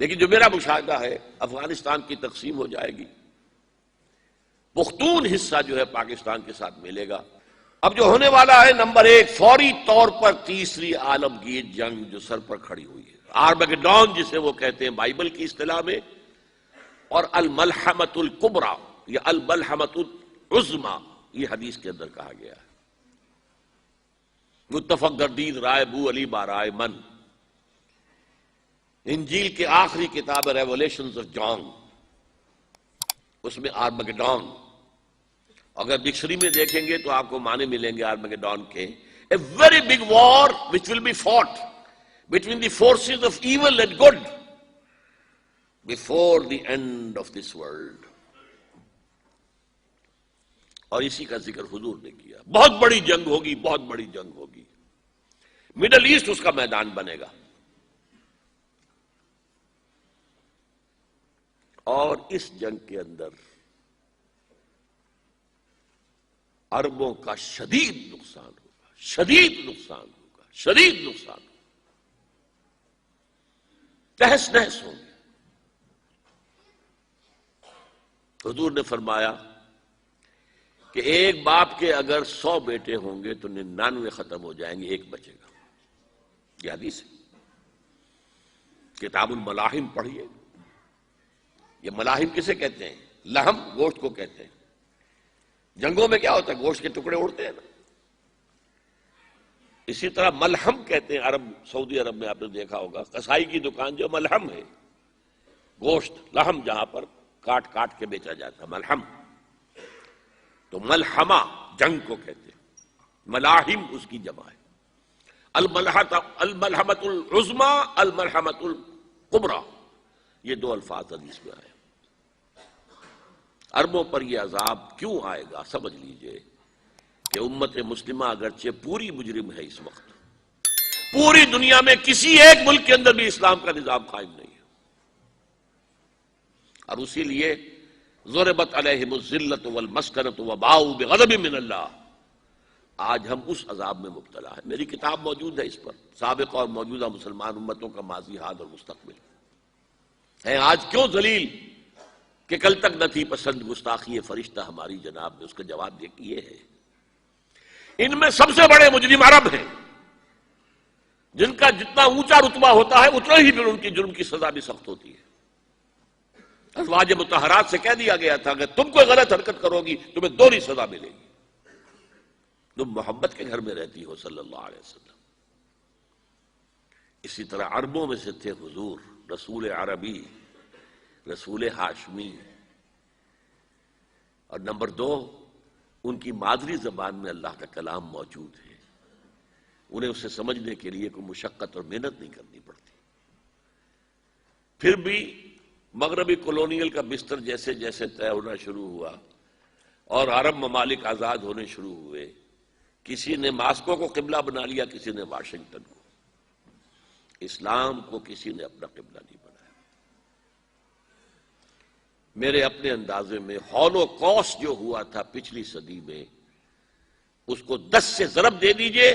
لیکن جو میرا مشاہدہ ہے افغانستان کی تقسیم ہو جائے گی، پختون حصہ جو ہے پاکستان کے ساتھ ملے گا۔ اب جو ہونے والا ہے نمبر ایک، فوری طور پر تیسری عالمگیر جنگ جو سر پر کھڑی ہوئی ہے، آرمگڈون جسے وہ کہتے ہیں بائبل کی اصطلاح میں، اور الملحمۃ الکبریٰ یا الملحمۃ العظمیٰ یہ حدیث کے اندر کہا گیا ہے۔ متفق گردید رائے بو علی بارائے من، انجیل کے آخری کتاب ریولیشنز آف جان، اس میں آرمگڈون، اگر ڈکشنری میں دیکھیں گے تو آپ کو معنی ملیں گے آرمگڈون کے، a very big war which will be فought between the forces of evil and good before the end of this world۔ اور اسی کا ذکر حضور نے کیا، بہت بڑی جنگ ہوگی، بہت بڑی جنگ ہوگی، مڈل ایسٹ اس کا میدان بنے گا، اور اس جنگ کے اندر عربوں کا شدید نقصان ہوگا، شدید نقصان ہوگا، شدید نقصان ہوگا، تہس نہس ہوں گے۔ حضور نے فرمایا کہ ایک باپ کے اگر 100 بیٹے ہوں گے تو 99 ختم ہو جائیں گے، ایک بچے گا۔ یہ حدیث ہے، کتاب الملاحم پڑھیے۔ یہ ملاحم کسے کہتے ہیں؟ لحم، گوشت کو کہتے ہیں۔ جنگوں میں کیا ہوتا ہے؟ گوشت کے ٹکڑے اڑتے ہیں نا، اسی طرح ملحم کہتے ہیں عرب، سعودی عرب میں آپ نے دیکھا ہوگا کسائی کی دکان جو ملحم ہے، گوشت لحم جہاں پر کاٹ کاٹ کے بیچا جاتا ہے، ملحم۔ تو ملحمہ جنگ کو کہتے ہیں، ملاحم اس کی جمع ہے۔ الملحمۃ العظمیٰ، الملحمۃ الکبریٰ، یہ دو الفاظ حدیث میں آئے۔ عربوں پر یہ عذاب کیوں آئے گا؟ سمجھ لیجئے کہ امت مسلمہ اگرچہ پوری مجرم ہے، اس وقت پوری دنیا میں کسی ایک ملک کے اندر بھی اسلام کا نظام قائم نہیں ہے، اور اسی لیے ضربت علیہم الذلۃ والمسکنۃ وباؤوا بغضب من اللہ، آج ہم اس عذاب میں مبتلا ہے۔ میری کتاب موجود ہے اس پر، سابق اور موجودہ مسلمان امتوں کا ماضی، حال اور مستقبل ہے۔ آج کیوں ذلیل کہ کل تک نہ تھی پسند گستاخی فرشتہ ہماری جناب میں، اس کا جواب یہ ہے، ان میں سب سے بڑے مجرم عرب ہیں، جن کا جتنا اونچا رتبہ ہوتا ہے اتنا ہی پھر ان کی جرم کی سزا بھی سخت ہوتی ہے۔ ازواج مطہرات سے کہہ دیا گیا تھا کہ تم کوئی غلط حرکت کرو گی تمہیں دوہری سزا ملے گی۔ تم محمد کے گھر میں رہتی ہو صلی اللہ علیہ وسلم۔ اسی طرح عربوں میں سے تھے حضور، رسول عربی، رسول ہاشمی، اور نمبر 2 ان کی مادری زبان میں اللہ کا کلام موجود ہے، انہیں اسے سمجھنے کے لیے کوئی مشقت اور محنت نہیں کرنی پڑتی۔ پھر بھی مغربی کولونیل کا بستر جیسے جیسے طے ہونا شروع ہوا اور عرب ممالک آزاد ہونے شروع ہوئے، کسی نے ماسکو کو قبلہ بنا لیا، کسی نے واشنگٹن کو، اسلام کو کسی نے اپنا قبلہ نہیں بنایا۔ میرے اپنے اندازے میں ہولوکاسٹ جو ہوا تھا پچھلی صدی میں، اس کو 10 سے ضرب دے دیجئے،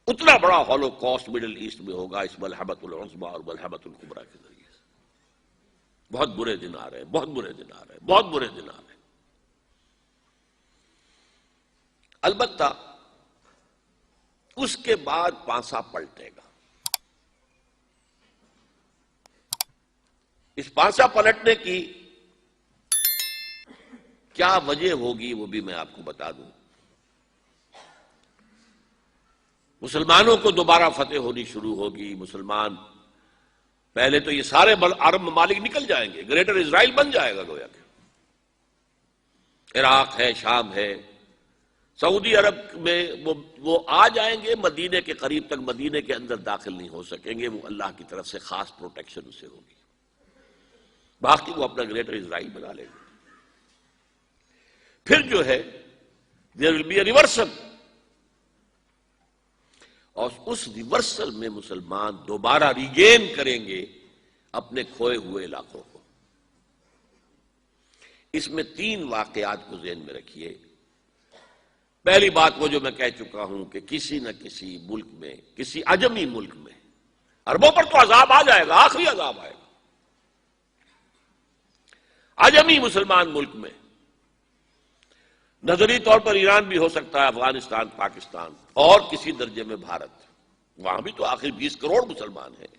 اتنا بڑا ہولوکاسٹ مڈل ایسٹ میں ہوگا اس ملحمۃ العظمیٰ اور ملحمۃ الکبریٰ کے ذریعے سے۔ بہت برے دن آ رہے ہیں، بہت برے دن آ رہے ہیں، بہت برے دن آ رہے ہیں۔ البتہ اس کے بعد پانسا پلٹے گا۔ اس پانسا پلٹنے کی کیا وجہ ہوگی وہ بھی میں آپ کو بتا دوں۔ مسلمانوں کو دوبارہ فتح ہونی شروع ہوگی، مسلمان پہلے تو یہ سارے عرب ممالک نکل جائیں گے، گریٹر اسرائیل بن جائے گا گویا کہ، عراق ہے، شام ہے، سعودی عرب میں وہ آ جائیں گے مدینے کے قریب تک، مدینے کے اندر داخل نہیں ہو سکیں گے، وہ اللہ کی طرف سے خاص پروٹیکشن سے ہوگی، باقی وہ اپنا گریٹر اسرائیل بنا لیں گے۔ پھر جو ہے there will be a reversal، اور اس ریورسل میں مسلمان دوبارہ ریگین کریں گے اپنے کھوئے ہوئے علاقوں کو۔ اس میں 3 واقعات کو ذہن میں رکھیے۔ پہلی بات وہ جو میں کہہ چکا ہوں کہ کسی نہ کسی ملک میں، کسی عجمی ملک میں عربوں پر تو عذاب آ جائے گا، آخری عذاب آئے گا۔ عجمی مسلمان ملک میں نظری طور پر ایران بھی ہو سکتا ہے، افغانستان، پاکستان، اور کسی درجے میں بھارت، وہاں بھی تو آخر 20 کروڑ مسلمان ہیں۔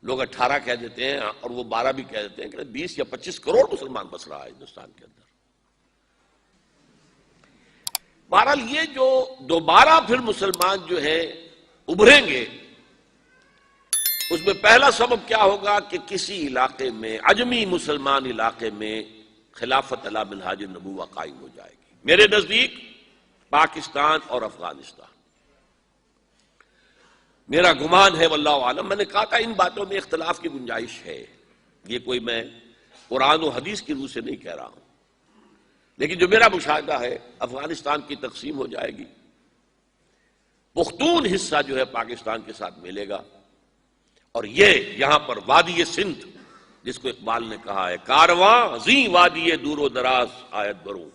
لوگ 18 کہہ دیتے ہیں اور وہ 12 بھی کہہ دیتے ہیں کہ 20 یا 25 کروڑ مسلمان بس رہا ہے ہندوستان کے اندر۔ بہرحال یہ جو دوبارہ پھر مسلمان جو ہے ابھریں گے، اس میں پہلا سبب کیا ہوگا کہ کسی علاقے میں، عجمی مسلمان علاقے میں، خلافت علی منہاج النبوہ قائم ہو جائے گی۔ میرے نزدیک پاکستان اور افغانستان، میرا گمان ہے واللہ عالم، میں نے کہا تھا ان باتوں میں اختلاف کی گنجائش ہے، یہ کوئی میں قرآن و حدیث کی روح سے نہیں کہہ رہا ہوں، لیکن جو میرا مشاہدہ ہے افغانستان کی تقسیم ہو جائے گی، پختون حصہ جو ہے پاکستان کے ساتھ ملے گا، اور یہ یہاں پر وادی سندھ، جس کو اقبال نے کہا ہے کارواں زیں وادی دور و دراز آیت بروں،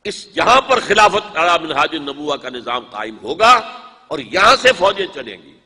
اس یہاں پر خلافت علی منہاج النبوہ کا نظام قائم ہوگا اور یہاں سے فوجیں چلیں گی۔